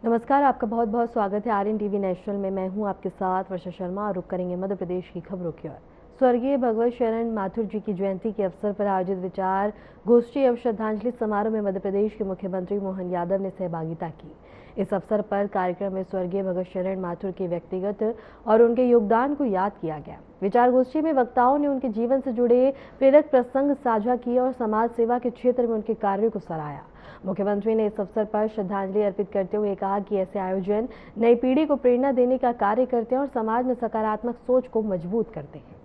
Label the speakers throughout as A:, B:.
A: नमस्कार, आपका बहुत बहुत स्वागत है आरएन टीवी नेशनल में। मैं हूं आपके साथ वर्षा शर्मा और रुक करेंगे मध्य प्रदेश की खबरों की ओर। स्वर्गीय भगवत शरण माथुर जी की जयंती के अवसर पर आयोजित विचार गोष्ठी एवं श्रद्धांजलि समारोह में मध्य प्रदेश के मुख्यमंत्री मोहन यादव ने सहभागिता की। इस अवसर पर कार्यक्रम में स्वर्गीय भगवत शरण माथुर के व्यक्तिगत और उनके योगदान को याद किया गया। विचार गोष्ठी में वक्ताओं ने उनके जीवन से जुड़े प्रेरक प्रसंग साझा किए और समाज सेवा के क्षेत्र में उनके कार्यों को सराहा। मुख्यमंत्री ने इस अवसर पर श्रद्धांजलि अर्पित करते हुए कहा कि ऐसे आयोजन नई पीढ़ी को प्रेरणा देने का कार्य करते हैं और समाज में सकारात्मक सोच को मजबूत करते हैं।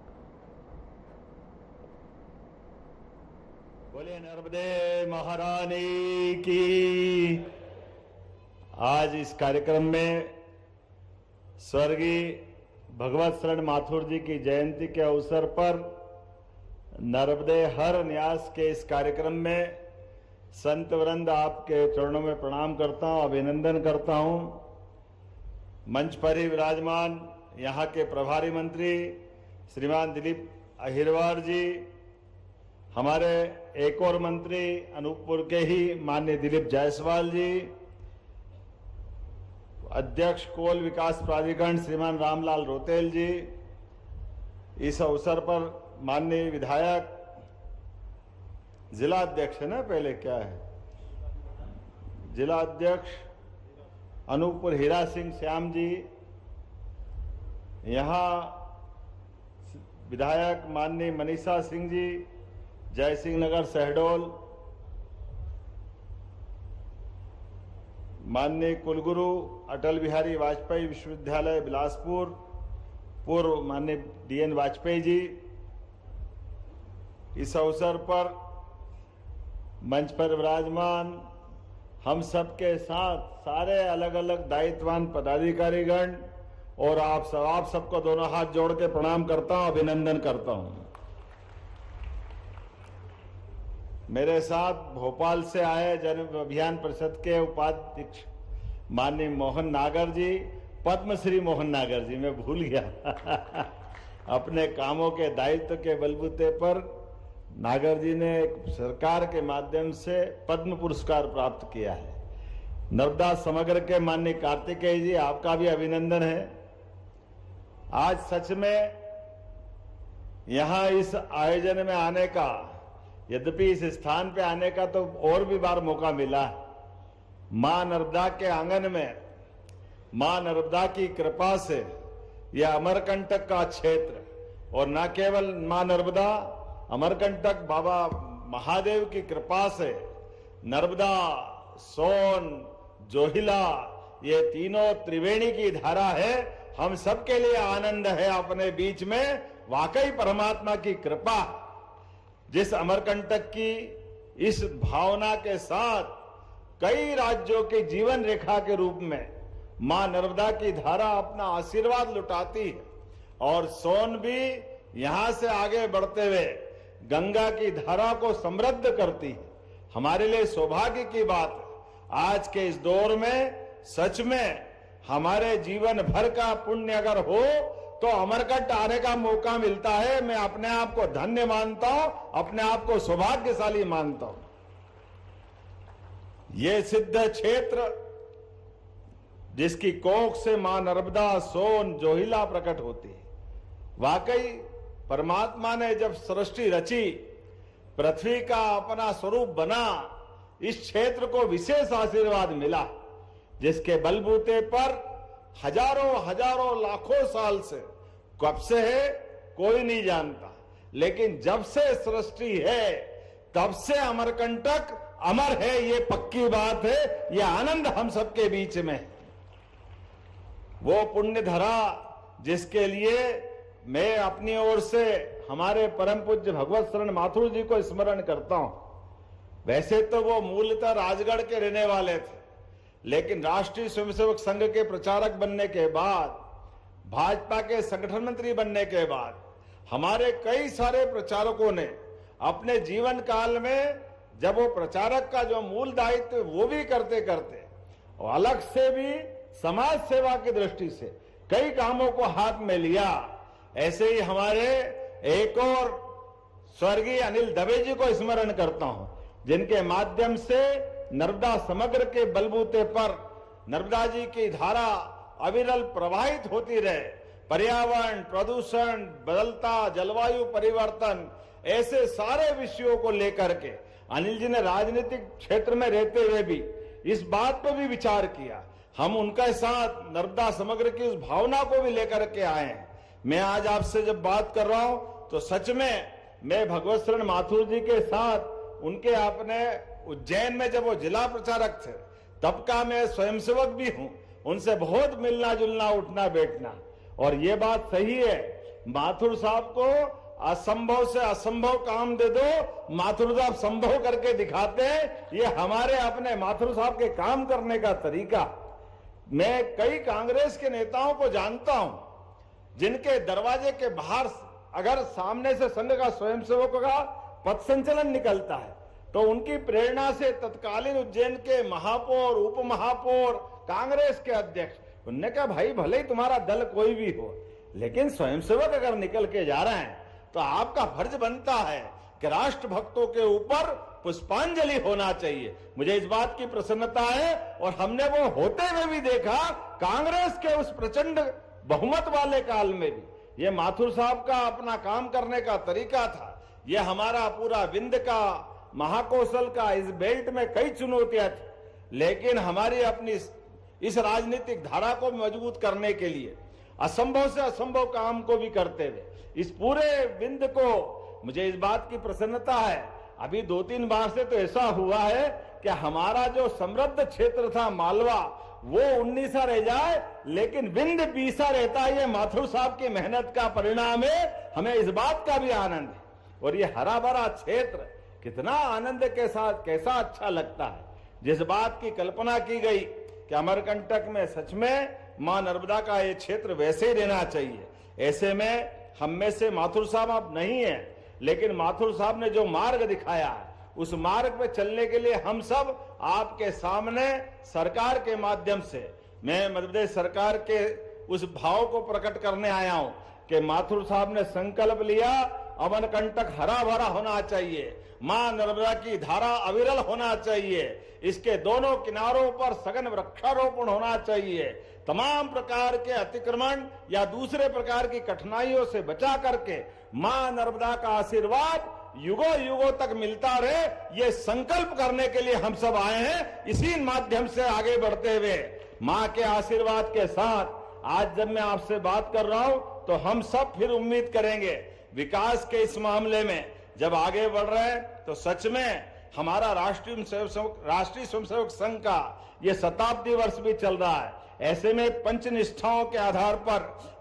B: बोलिए नर्मदे महारानी की। आज इस कार्यक्रम में स्वर्गीय भगवत शरण माथुर जी की जयंती के अवसर पर नर्मदे हर न्यास के इस कार्यक्रम में संत वृंद आपके चरणों में प्रणाम करता हूं, अभिनंदन करता हूं। मंच पर ही विराजमान यहां के प्रभारी मंत्री श्रीमान दिलीप अहिरवार जी, हमारे एक और मंत्री अनूपपुर के ही माननीय दिलीप जायसवाल जी, अध्यक्ष कोल विकास प्राधिकरण श्रीमान रामलाल रोतेल जी, इस अवसर पर माननीय विधायक जिला अध्यक्ष है ना, पहले क्या है, जिला अध्यक्ष अनूपपुर हीरा सिंह श्याम जी, यहाँ विधायक माननीय मनीषा सिंह जी, जय सिंह नगर शहडोल, माननीय कुलगुरु अटल बिहारी वाजपेयी विश्वविद्यालय बिलासपुर, पूर्व माननीय डीएन वाजपेयी जी। इस अवसर पर मंच पर विराजमान हम सबके साथ सारे अलग अलग दायित्ववान पदाधिकारीगण और आप सबको दोनों हाथ जोड़ के प्रणाम करता हूं, अभिनंदन करता हूं। मेरे साथ भोपाल से आए जन अभियान परिषद के उपाध्यक्ष माननीय मोहन नागर जी, पद्मश्री मोहन नागर जी, मैं भूल गया अपने कामों के दायित्व के बलबूते पर नागर जी ने सरकार के माध्यम से पद्म पुरस्कार प्राप्त किया है। नर्मदा समग्र के माननीय कार्तिकेय जी, आपका भी अभिनंदन है। आज सच में यहां इस आयोजन में आने का, यद्यपि इस स्थान पे आने का तो और भी बार मौका मिला है। मां नर्मदा के आंगन में मां नर्मदा की कृपा से यह अमरकंटक का क्षेत्र, और न केवल मां नर्मदा, अमरकंटक बाबा महादेव की कृपा से नर्मदा, सोन, जोहिला, ये तीनों त्रिवेणी की धारा है। हम सबके लिए आनंद है अपने बीच में, वाकई परमात्मा की कृपा। जिस अमरकंटक की इस भावना के साथ कई राज्यों के जीवन रेखा के रूप में मां नर्मदा की धारा अपना आशीर्वाद लुटाती है, और सोन भी यहां से आगे बढ़ते हुए गंगा की धारा को समृद्ध करती है। हमारे लिए सौभाग्य की बात है, आज के इस दौर में सच में हमारे जीवन भर का पुण्य अगर हो तो अमरकंटक आने का मौका मिलता है। मैं अपने आप को धन्य मानता हूं, अपने आप को सौभाग्यशाली मानता हूं। ये सिद्ध क्षेत्र जिसकी कोख से मां नर्मदा, सोन, जोहिला प्रकट होती है। वाकई परमात्मा ने जब सृष्टि रची, पृथ्वी का अपना स्वरूप बना, इस क्षेत्र को विशेष आशीर्वाद मिला, जिसके बलबूते पर हजारों हजारों लाखों साल से, कब से है कोई नहीं जानता, लेकिन जब से सृष्टि है तब से अमरकंटक अमर है, ये पक्की बात है। ये आनंद हम सबके बीच में है। वो पुण्य धरा जिसके लिए मैं अपनी ओर से हमारे परम पूज्य भगवत शरण माथुर जी को स्मरण करता हूं। वैसे तो वो मूलतः राजगढ़ के रहने वाले थे, लेकिन राष्ट्रीय स्वयंसेवक संघ के प्रचारक बनने के बाद, भाजपा के संगठन मंत्री बनने के बाद, हमारे कई सारे प्रचारकों ने अपने जीवन काल में, जब वो प्रचारक का जो मूल दायित्व वो भी करते करते और अलग से भी समाज सेवा की दृष्टि से कई कामों को हाथ में लिया। ऐसे ही हमारे एक और स्वर्गीय अनिल दवे जी को स्मरण करता हूं, जिनके माध्यम से नर्मदा समग्र के बलबूते पर नर्मदा जी की धारा अविरल प्रवाहित होती रहे। पर्यावरण, प्रदूषण, बदलता जलवायु परिवर्तन, ऐसे सारे विषयों को लेकर के अनिल जी ने राजनीतिक क्षेत्र में रहते हुए भी इस बात पर भी विचार किया। हम उनके साथ नर्मदा समग्र की उस भावना को भी लेकर के आए हैं। मैं आज आपसे जब बात कर रहा हूं तो सच में मैं भगवत शरण माथुर जी के साथ उनके अपने उज्जैन में जब वो जिला प्रचारक थे तब का मैं स्वयंसेवक भी हूं, उनसे बहुत मिलना जुलना, उठना बैठना। और ये बात सही है, माथुर साहब को असंभव से असंभव काम दे दो, माथुर साहब संभव करके दिखाते हैं। ये हमारे अपने माथुर साहब के काम करने का तरीका। मैं कई कांग्रेस के नेताओं को जानता हूं जिनके दरवाजे के बाहर अगर सामने से संघ का स्वयंसेवकों का पथ संचलन निकलता है तो उनकी प्रेरणा से तत्कालीन उज्जैन के महापौर, उप महापौर, कांग्रेस के अध्यक्ष, उनने कहा भाई भले ही तुम्हारा दल कोई भी हो, लेकिन स्वयंसेवक अगर निकल के जा रहे हैं तो आपका फर्ज बनता है कि राष्ट्र भक्तों के ऊपर पुष्पांजलि होना चाहिए। मुझे इस बात की प्रसन्नता है और हमने वो होते हुए भी देखा कांग्रेस के उस प्रचंड बहुमत वाले काल में भी। ये माथुर साहब का अपना काम करने का तरीका था। ये हमारा पूरा विंध्य का, महाकौशल का, इस बेल्ट में कई चुनौतियां थी, लेकिन हमारी अपनी इस राजनीतिक धारा को मजबूत करने के लिए असंभव से असंभव काम को भी करते हुए इस पूरे विंध्य को, मुझे इस बात की प्रसन्नता है, अभी 2-3 बार से तो ऐसा हुआ है कि हमारा जो समृद्ध क्षेत्र था मालवा वो 19 रह जाए लेकिन विंध्य 20 रहता है। ये माथुर साहब की मेहनत का परिणाम है। हमें इस बात का भी आनंद है। और ये हरा भरा क्षेत्र कितना आनंद के साथ, कैसा अच्छा लगता है। जिस बात की कल्पना की गई कि अमरकंटक में सच में मां नर्मदा का ये क्षेत्र वैसे ही रहना चाहिए, ऐसे में हम में से माथुर साहब अब नहीं है, लेकिन माथुर साहब ने जो मार्ग दिखाया है उस मार्ग पे चलने के लिए हम सब आपके सामने सरकार के माध्यम से, मैं मध्य प्रदेश सरकार के उस भाव को प्रकट करने आया हूं कि माथुर साहब ने संकल्प लिया अमरकंटक हरा भरा होना चाहिए, मां नर्मदा की धारा अविरल होना चाहिए, इसके दोनों किनारों पर सघन वृक्षारोपण होना चाहिए, तमाम प्रकार के अतिक्रमण या दूसरे प्रकार की कठिनाइयों से बचा करके मां नर्मदा का आशीर्वाद युगों युगों तक मिलता रहे, ये संकल्प करने के लिए हम सब आए हैं। इसी माध्यम से आगे बढ़ते हुए मां के आशीर्वाद के साथ आज जब मैं आपसे बात कर रहा हूं तो हम सब फिर उम्मीद करेंगे विकास के इस मामले में जब आगे बढ़ रहे हैं तो सच में हमारा राष्ट्रीय स्वयंसेवक संघ का ये शताब्दी वर्ष भी चल रहा है। ऐसे में पंचनिष्ठाओं के आधार पर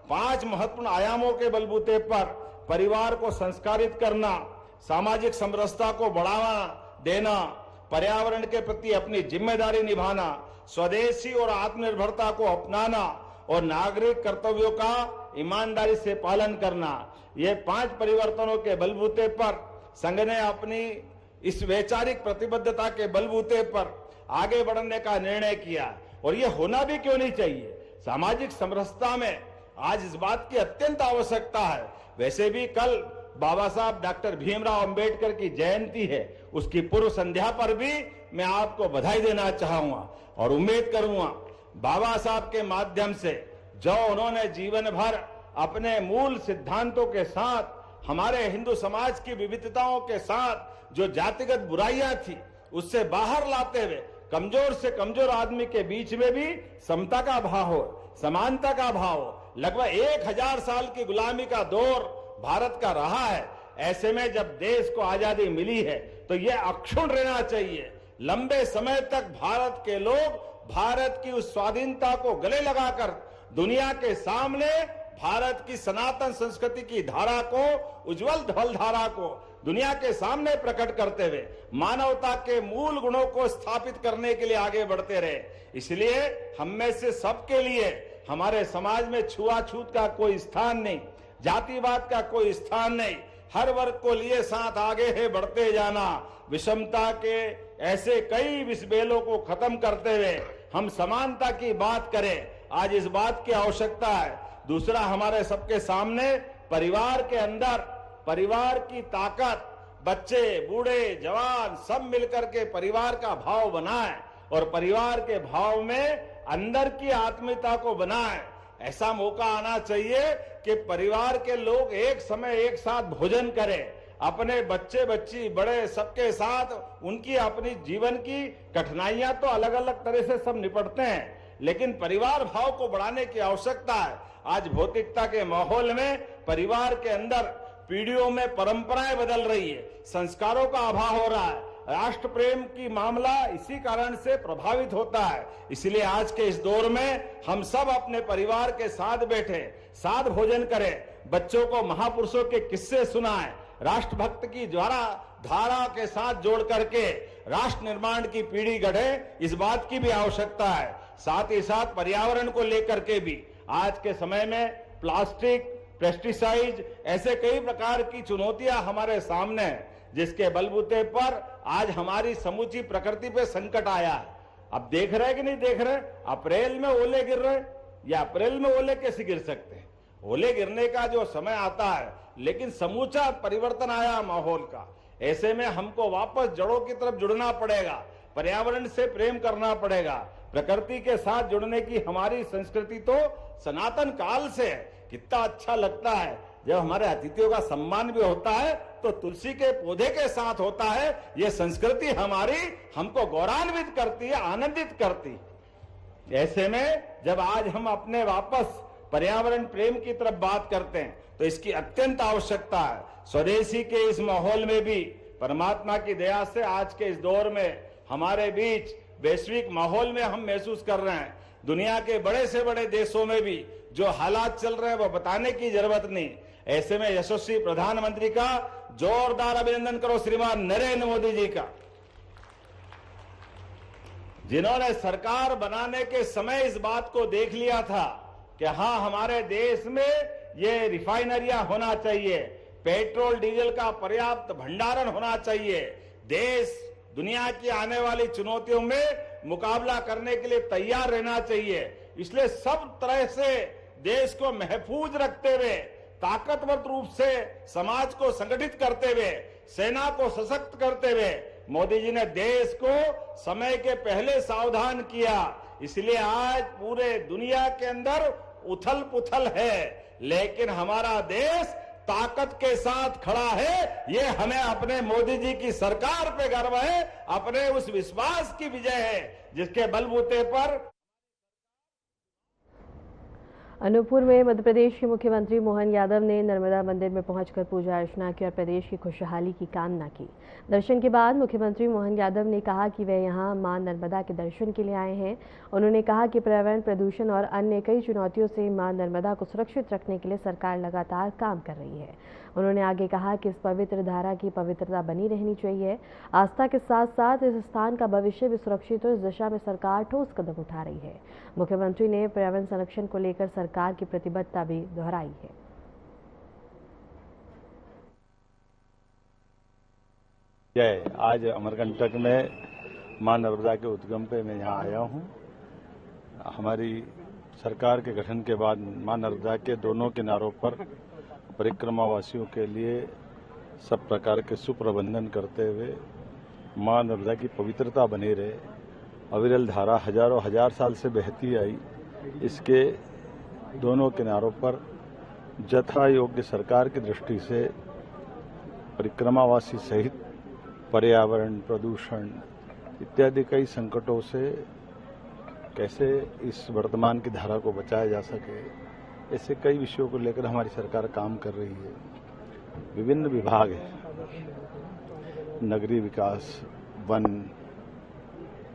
B: 5 महत्वपूर्ण आयामों के बलबूते पर परिवार को संस्कारित करना, सामाजिक समरसता को बढ़ावा देना, पर्यावरण के प्रति अपनी जिम्मेदारी निभाना, स्वदेशी और आत्मनिर्भरता को अपनाना और नागरिक कर्तव्यों का ईमानदारी से पालन करना, ये 5 परिवर्तनों के बलबूते पर संघ ने अपनी इस वैचारिक प्रतिबद्धता के बलबूते पर आगे बढ़ने का निर्णय किया। और ये होना भी क्यों नहीं चाहिए। सामाजिक समरसता में आज इस बात की अत्यंत आवश्यकता है। वैसे भी कल बाबा साहब डॉक्टर भीमराव अंबेडकर की जयंती है, उसकी पूर्व संध्या पर भी मैं आपको बधाई देना चाहूंगा और उम्मीद करूंगा बाबा साहब के माध्यम से जो उन्होंने जीवन भर अपने मूल सिद्धांतों के साथ हमारे हिंदू समाज की विविधताओं के साथ जो जातिगत बुराइयां थी उससे बाहर लाते हुए कमजोर से कमजोर आदमी के बीच में भी समता का भाव हो, समानता का भाव हो। लगभग 1000 साल की गुलामी का दौर भारत का रहा है। ऐसे में जब देश को आजादी मिली है तो यह अक्षुण्ण रहना चाहिए। लंबे समय तक भारत के लोग भारत की उस स्वाधीनता को गले लगाकर दुनिया के सामने भारत की सनातन संस्कृति की धारा को, उज्जवल ढल धारा को दुनिया के सामने प्रकट करते हुए मानवता के मूल गुणों को स्थापित करने के लिए आगे बढ़ते रहे। इसलिए हम में से सबके लिए हमारे समाज में छुआछूत का कोई स्थान नहीं, जातिवाद का कोई स्थान नहीं। हर वर्ग को लिए साथ आगे है बढ़ते जाना। विषमता के ऐसे कई विषबेलों को खत्म करते हुए हम समानता की बात करें, आज इस बात की आवश्यकता है। दूसरा, हमारे सबके सामने परिवार के अंदर परिवार की ताकत, बच्चे, बूढ़े, जवान सब मिलकर के परिवार का भाव बनाएं और परिवार के भाव में अंदर की आत्मीयता को बनाए। ऐसा मौका आना चाहिए कि परिवार के लोग एक समय एक साथ भोजन करें, अपने बच्चे बच्ची बड़े सबके साथ। उनकी अपनी जीवन की कठिनाइयां तो अलग अलग तरह से सब निपटते हैं, लेकिन परिवार भाव को बढ़ाने की आवश्यकता है। आज भौतिकता के माहौल में परिवार के अंदर पीढ़ियों में परंपराएं बदल रही है, संस्कारों का अभाव हो रहा है, राष्ट्र प्रेम की मामला इसी कारण से प्रभावित होता है। इसलिए आज के इस दौर में हम सब अपने परिवार के साथ बैठे, साथ भोजन करें, बच्चों को महापुरुषों के किस्से सुनाएं, राष्ट्रभक्त की धारा के साथ जोड़ करके राष्ट्र निर्माण की पीढ़ी गढ़े, इस बात की भी आवश्यकता है। साथ ही साथ पर्यावरण को लेकर के भी आज के समय में प्लास्टिक, पेस्टिसाइड, ऐसे कई प्रकार की चुनौतियां हमारे सामने हैं, जिसके बलबूते पर आज हमारी समूची प्रकृति पे संकट आया है। अब देख रहे कि नहीं देख रहे, अप्रैल में ओले गिर रहे, या अप्रैल में ओले कैसे गिर सकते हैं? ओले गिरने का जो समय आता है, लेकिन समूचा परिवर्तन आया माहौल का। ऐसे में हमको वापस जड़ों की तरफ जुड़ना पड़ेगा, पर्यावरण से प्रेम करना पड़ेगा। प्रकृति के साथ जुड़ने की हमारी संस्कृति तो सनातन काल से है। कितना अच्छा लगता है जब हमारे अतिथियों का सम्मान भी होता है तो तुलसी के पौधे के साथ होता है। ये संस्कृति हमारी हमको गौरवान्वित करती है, आनंदित करती है। ऐसे में जब आज हम अपने वापस पर्यावरण प्रेम की तरफ बात करते हैं तो इसकी अत्यंत आवश्यकता है। स्वदेशी के इस माहौल में भी परमात्मा की दया से आज के इस दौर में हमारे बीच वैश्विक माहौल में हम महसूस कर रहे हैं, दुनिया के बड़े से बड़े देशों में भी जो हालात चल रहे हैं वो बताने की जरूरत नहीं। ऐसे में यशस्वी प्रधानमंत्री का जोरदार अभिनंदन करो, श्रीमान नरेंद्र मोदी जी का, जिन्होंने सरकार बनाने के समय इस बात को देख लिया था कि हाँ, हमारे देश में ये रिफाइनरियां होना चाहिए, पेट्रोल डीजल का पर्याप्त भंडारण होना चाहिए, देश दुनिया की आने वाली चुनौतियों में मुकाबला करने के लिए तैयार रहना चाहिए। इसलिए सब तरह से देश को महफूज रखते हुए, ताकतवर रूप से समाज को संगठित करते हुए, सेना को सशक्त करते हुए मोदी जी ने देश को समय के पहले सावधान किया। इसलिए आज पूरे दुनिया के अंदर उथल पुथल है, लेकिन हमारा देश ताकत के साथ खड़ा है। ये हमें अपने मोदी जी की सरकार पे गर्व है, अपने उस विश्वास की विजय है जिसके बलबूते पर।
A: अनूपपुर में मध्य प्रदेश के मुख्यमंत्री मोहन यादव ने नर्मदा मंदिर में पहुंचकर पूजा अर्चना की और प्रदेश की खुशहाली की कामना की। दर्शन के बाद मुख्यमंत्री मोहन यादव ने कहा कि वे यहां मां नर्मदा के दर्शन के लिए आए हैं। उन्होंने कहा कि पर्यावरण, प्रदूषण और अन्य कई चुनौतियों से मां नर्मदा को सुरक्षित रखने के लिए सरकार लगातार काम कर रही है। उन्होंने आगे कहा कि इस पवित्र धारा की पवित्रता बनी रहनी चाहिए। आस्था के साथ साथ इस स्थान का भविष्य भी सुरक्षित हो, इस दिशा में सरकार ठोस कदम उठा रही है। मुख्यमंत्री ने पर्यावरण संरक्षण को लेकर सरकार की प्रतिबद्धता भी दोहराई है।
C: आज अमरकंटक में मां नर्मदा के उद्गम पे मैं यहाँ आया हूँ। हमारी सरकार के गठन के बाद मां नर्मदा के दोनों किनारों पर परिक्रमावासियों के लिए सब प्रकार के सुप्रबंधन करते हुए मां नर्मदा की पवित्रता बनी रहे। अविरल धारा हजारों हजार साल से बहती आई, इसके दोनों किनारों पर जथा योग्य सरकार की दृष्टि से परिक्रमावासी सहित पर्यावरण, प्रदूषण इत्यादि कई संकटों से कैसे इस वर्तमान की धारा को बचाया जा सके, ऐसे कई विषयों को लेकर हमारी सरकार काम कर रही है। विभिन्न विभाग हैं, नगरीय विकास, वन,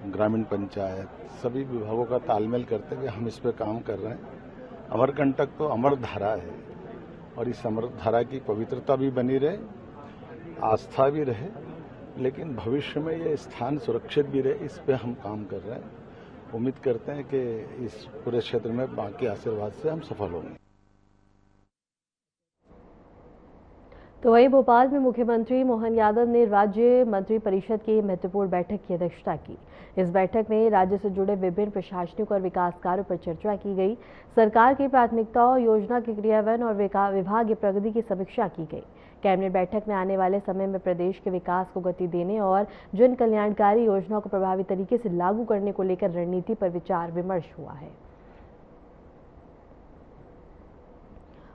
C: ग्रामीण पंचायत, सभी विभागों का तालमेल करते हुए हम इस पर काम कर रहे हैं। अमरकंटक तो अमर धारा है और इस अमर धारा की पवित्रता भी बनी रहे, आस्था भी रहे, लेकिन भविष्य में ये स्थान सुरक्षित भी रहे, इस पे हम काम कर रहे हैं। उम्मीद करते हैं कि इस पूरे क्षेत्र में बाकी आशीर्वाद से हम सफल होंगे।
A: तो वहीं भोपाल में मुख्यमंत्री मोहन यादव ने राज्य मंत्री परिषद की महत्वपूर्ण बैठक की अध्यक्षता की। इस बैठक में राज्य से जुड़े विभिन्न प्रशासनिक और विकास कार्यों पर चर्चा की गई। सरकार की प्राथमिकताओं, योजना के क्रियान्वयन और विभाग की प्रगति की समीक्षा की गई। कैबिनेट बैठक में आने वाले समय में प्रदेश के विकास को गति देने और जन कल्याणकारी योजनाओं को प्रभावी तरीके से लागू करने को लेकर रणनीति पर विचार विमर्श हुआ है।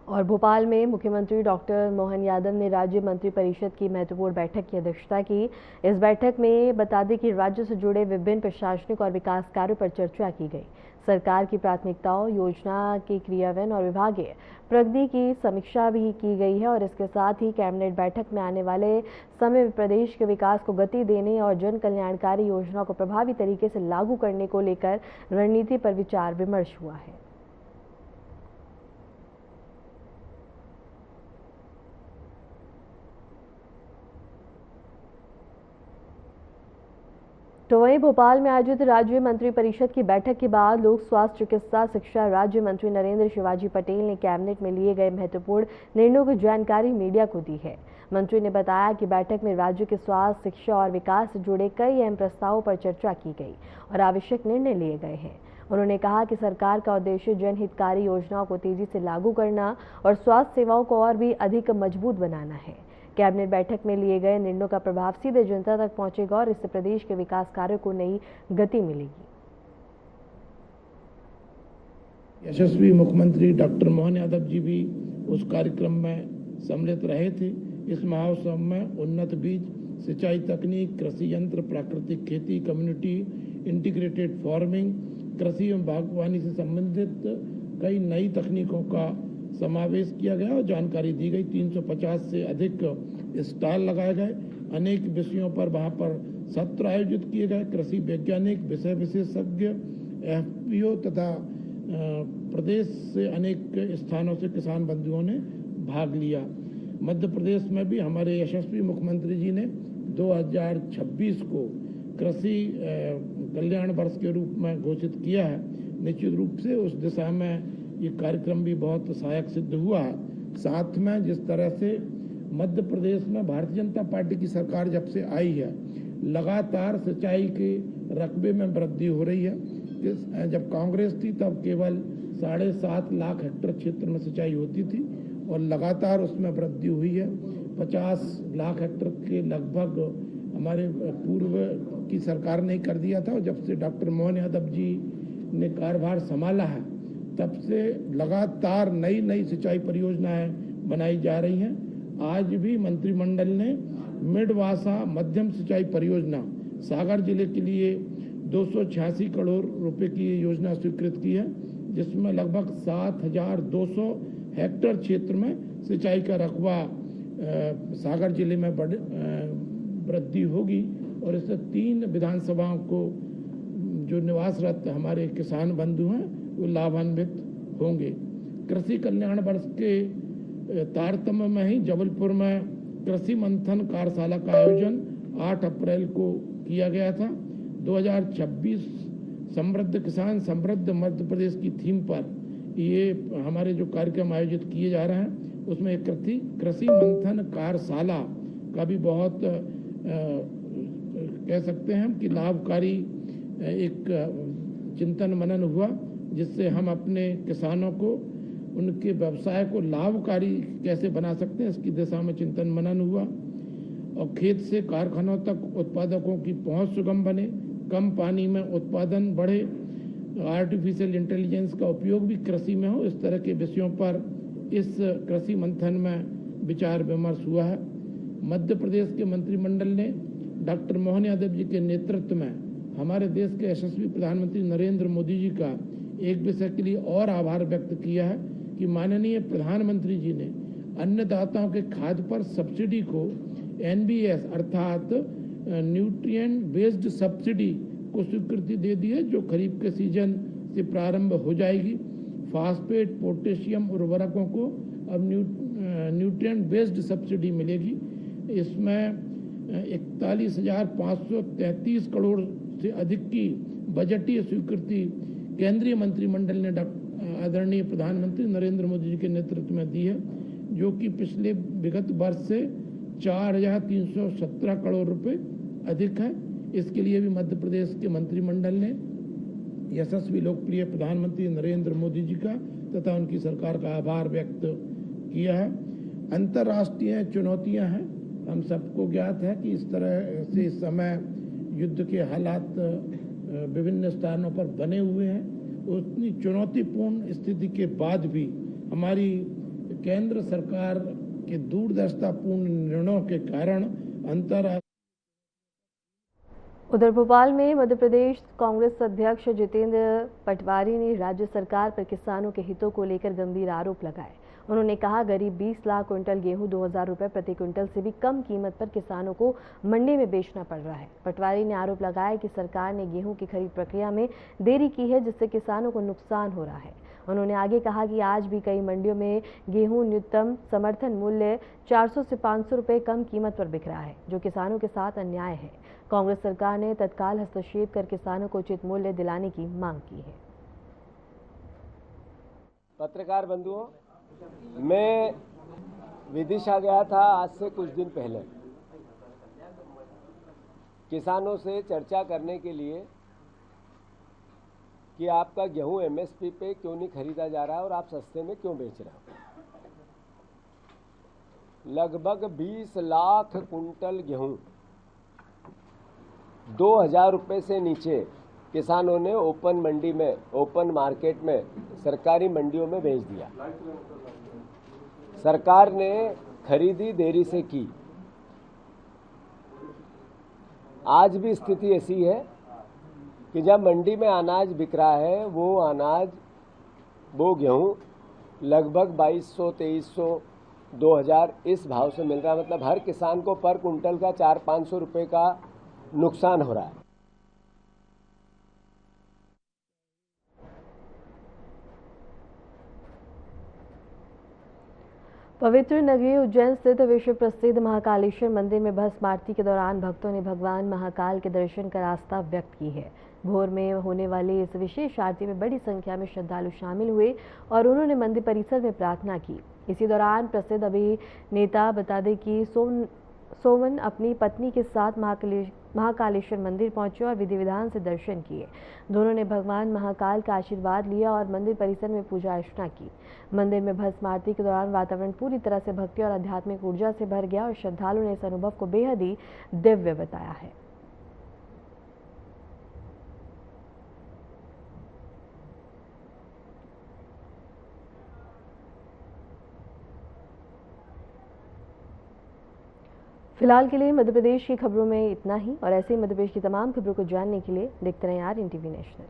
A: और भोपाल में मुख्यमंत्री डॉक्टर मोहन यादव ने राज्य मंत्री परिषद की महत्वपूर्ण बैठक की अध्यक्षता की। इस बैठक में बता दें कि राज्य से जुड़े विभिन्न प्रशासनिक और विकास कार्यों पर चर्चा की गई। सरकार की प्राथमिकताओं, योजना के क्रियान्वयन और विभागीय प्रगति की समीक्षा भी की गई है और इसके साथ ही कैबिनेट बैठक में आने वाले समय में प्रदेश के विकास को गति देने और जन कल्याणकारी योजनाओं को प्रभावी तरीके से लागू करने को लेकर रणनीति पर विचार विमर्श हुआ है। तो वहीं भोपाल में आयोजित राज्य मंत्री परिषद की बैठक के बाद लोक स्वास्थ्य चिकित्सा शिक्षा राज्य मंत्री नरेंद्र शिवाजी पटेल ने कैबिनेट में लिए गए महत्वपूर्ण निर्णयों की जानकारी मीडिया को दी है। मंत्री ने बताया कि बैठक में राज्य के स्वास्थ्य, शिक्षा और विकास से जुड़े कई अहम प्रस्तावों पर चर्चा की गई और आवश्यक निर्णय लिए गए हैं। उन्होंने कहा कि सरकार का उद्देश्य जनहितकारी योजनाओं को तेजी से लागू करना और स्वास्थ्य सेवाओं को और भी अधिक मजबूत बनाना है। कैबिनेट बैठक में लिए गए निर्णयों का प्रभाव सीधे जनता तक पहुंचेगा और इससे प्रदेश के विकास कार्यों को नई गति मिलेगी।
D: यशस्वी मुख्यमंत्री डॉक्टर मोहन यादव जी भी उस कार्यक्रम में सम्मिलित रहे थे। इस महोत्सव में उन्नत बीज, सिंचाई तकनीक, कृषि यंत्र, प्राकृतिक खेती, कम्युनिटी इंटीग्रेटेड फार्मिंग, कृषि एवं बागवानी से संबंधित कई नई तकनीकों का समावेश किया गया और जानकारी दी गई। 350 से अधिक स्टॉल लगाए गए। अनेक विषयों पर वहां पर सत्र आयोजित किए गए। कृषि वैज्ञानिक, विषय विशेषज्ञ, एफपीओ तथा प्रदेश से अनेक स्थानों से किसान बंधुओं ने भाग लिया। मध्य प्रदेश में भी हमारे यशस्वी मुख्यमंत्री जी ने 2026 को कृषि कल्याण वर्ष के रूप में घोषित किया है। निश्चित रूप से उस दिशा में ये कार्यक्रम भी बहुत सहायक सिद्ध हुआ है। साथ में जिस तरह से मध्य प्रदेश में भारतीय जनता पार्टी की सरकार जब से आई है, लगातार सिंचाई के रकबे में वृद्धि हो रही है। जब कांग्रेस थी तब केवल 7.5 लाख हेक्टेयर क्षेत्र में सिंचाई होती थी और लगातार उसमें वृद्धि हुई है। 50 लाख हेक्टेयर के लगभग हमारे पूर्व की सरकार ने कर दिया था और जब से डॉक्टर मोहन यादव जी ने कार्यभार संभाला है तब से लगातार नई नई सिंचाई परियोजनाएं बनाई जा रही हैं। आज भी मंत्रिमंडल ने मिडवासा मध्यम सिंचाई परियोजना सागर जिले के लिए 286 करोड़ रुपए की योजना स्वीकृत की है, जिसमें लगभग 7,200 हेक्टेयर क्षेत्र में सिंचाई का रकबा सागर जिले में वृद्धि होगी और इससे 3 विधानसभाओं को जो निवासरत हमारे किसान बंधु हैं वो लाभान्वित होंगे। कृषि कल्याण वर्ष के तारतम्य में ही जबलपुर में कृषि मंथन कार्यशाला का आयोजन 8 अप्रैल को किया गया था। 2026 समृद्ध किसान समृद्ध मध्य प्रदेश की थीम पर ये हमारे जो कार्यक्रम आयोजित किए जा रहे हैं उसमें कृषि मंथन कार्यशाला का भी बहुत कह सकते हैं कि लाभकारी एक चिंतन मनन हुआ, जिससे हम अपने किसानों को उनके व्यवसाय को लाभकारी कैसे बना सकते हैं इसकी दिशा में चिंतन मनन हुआ और खेत से कारखानों तक उत्पादकों की पहुंच सुगम बने, कम पानी में उत्पादन बढ़े, आर्टिफिशियल इंटेलिजेंस का उपयोग भी कृषि में हो। इस तरह के विषयों पर इस कृषि मंथन में विचार विमर्श हुआ है। मध्य प्रदेश के मंत्रिमंडल ने डॉक्टर मोहन यादव जी के नेतृत्व में हमारे देश के यशस्वी प्रधानमंत्री नरेंद्र मोदी जी का एक विषय के लिए और आभार व्यक्त किया है कि माननीय प्रधानमंत्री जी ने अन्नदाताओं के खाद्य पर सब्सिडी को NBS अर्थात न्यूट्रिएंट बेस्ड सब्सिडी को स्वीकृति दे दी है, जो खरीफ के सीजन से प्रारंभ हो जाएगी। फास्फेट, पोटेशियम उर्वरकों को अब न्यूट्रिएंट बेस्ड सब्सिडी मिलेगी। इसमें 41,533 करोड़ से अधिक की बजटीय स्वीकृति केंद्रीय मंत्रिमंडल ने आदरणीय प्रधानमंत्री नरेंद्र मोदी जी के नेतृत्व में दी है। जो कि पिछले विगत वर्ष से 4,317 करोड़ रुपए अधिक है। इसके लिए भी मध्य प्रदेश के मंत्रिमंडल ने यशस्वी लोकप्रिय प्रधानमंत्री नरेंद्र मोदी जी का तथा उनकी सरकार का आभार व्यक्त किया है। अंतर्राष्ट्रीय चुनौतियां हैं, हम सबको ज्ञात है कि इस तरह से इस समय युद्ध के हालात विभिन्न स्थानों पर बने हुए हैं। उतनी चुनौतीपूर्ण स्थिति के बाद भी हमारी केंद्र सरकार के दूरदर्शितापूर्ण निर्णयों के कारण अंतर्राष्ट्रीय।
A: उधर भोपाल में मध्य प्रदेश कांग्रेस अध्यक्ष जितेंद्र पटवारी ने राज्य सरकार पर किसानों के हितों को लेकर गंभीर आरोप लगाए। उन्होंने कहा, करीब 20 लाख क्विंटल गेहूं 2,000 रुपए प्रति क्विंटल से भी कम कीमत पर किसानों को मंडी में बेचना पड़ रहा है। पटवारी ने आरोप लगाया कि सरकार ने गेहूं की खरीद प्रक्रिया में देरी की है, जिससे किसानों को नुकसान हो रहा है। उन्होंने आगे कहा कि आज भी कई मंडियों में गेहूं न्यूनतम समर्थन मूल्य 400 से 500 रुपए कम कीमत पर बिक रहा है, जो किसानों के साथ अन्याय है। कांग्रेस सरकार ने तत्काल हस्तक्षेप कर किसानों को उचित मूल्य दिलाने की मांग की है।
E: पत्रकार बंधुओं, मैं विदिशा गया था आज से कुछ दिन पहले किसानों से चर्चा करने के लिए कि आपका गेहूं एमएसपी पे क्यों नहीं खरीदा जा रहा है और आप सस्ते में क्यों बेच रहे हो। लगभग 20 लाख कुंटल गेहूं 2,000 रुपए से नीचे किसानों ने ओपन मंडी में, ओपन मार्केट में, सरकारी मंडियों में बेच दिया। सरकार ने खरीदी देरी से की। आज भी स्थिति ऐसी है कि जब मंडी में अनाज बिक रहा है, वो गेहूं लगभग 2,200, 2,300, 2,000 इस भाव से मिल रहा है। मतलब हर किसान को पर कुंटल का 400-500 रुपए का नुकसान हो रहा है।
A: पवित्र नगरी उज्जैन स्थित विश्व प्रसिद्ध महाकालेश्वर मंदिर में भस्म आरती के दौरान भक्तों ने भगवान महाकाल के दर्शन कर आस्था व्यक्त की है। भोर में होने वाली इस विशेष आरती में बड़ी संख्या में श्रद्धालु शामिल हुए और उन्होंने मंदिर परिसर में प्रार्थना की। इसी दौरान प्रसिद्ध अभिनेता बता दें कि सोमन अपनी पत्नी के साथ महाकालेश्वर मंदिर पहुंचे और विधि विधान से दर्शन किए। दोनों ने भगवान महाकाल का आशीर्वाद लिया और मंदिर परिसर में पूजा अर्चना की। मंदिर में भस्म आरती के दौरान वातावरण पूरी तरह से भक्ति और आध्यात्मिक ऊर्जा से भर गया और श्रद्धालुओं ने इस अनुभव को बेहद ही दिव्य बताया है। फिलहाल के लिए मध्य प्रदेश की खबरों में इतना ही और ऐसे ही मध्य प्रदेश की तमाम खबरों को जानने के लिए देखते रहें RNTV नेशनल।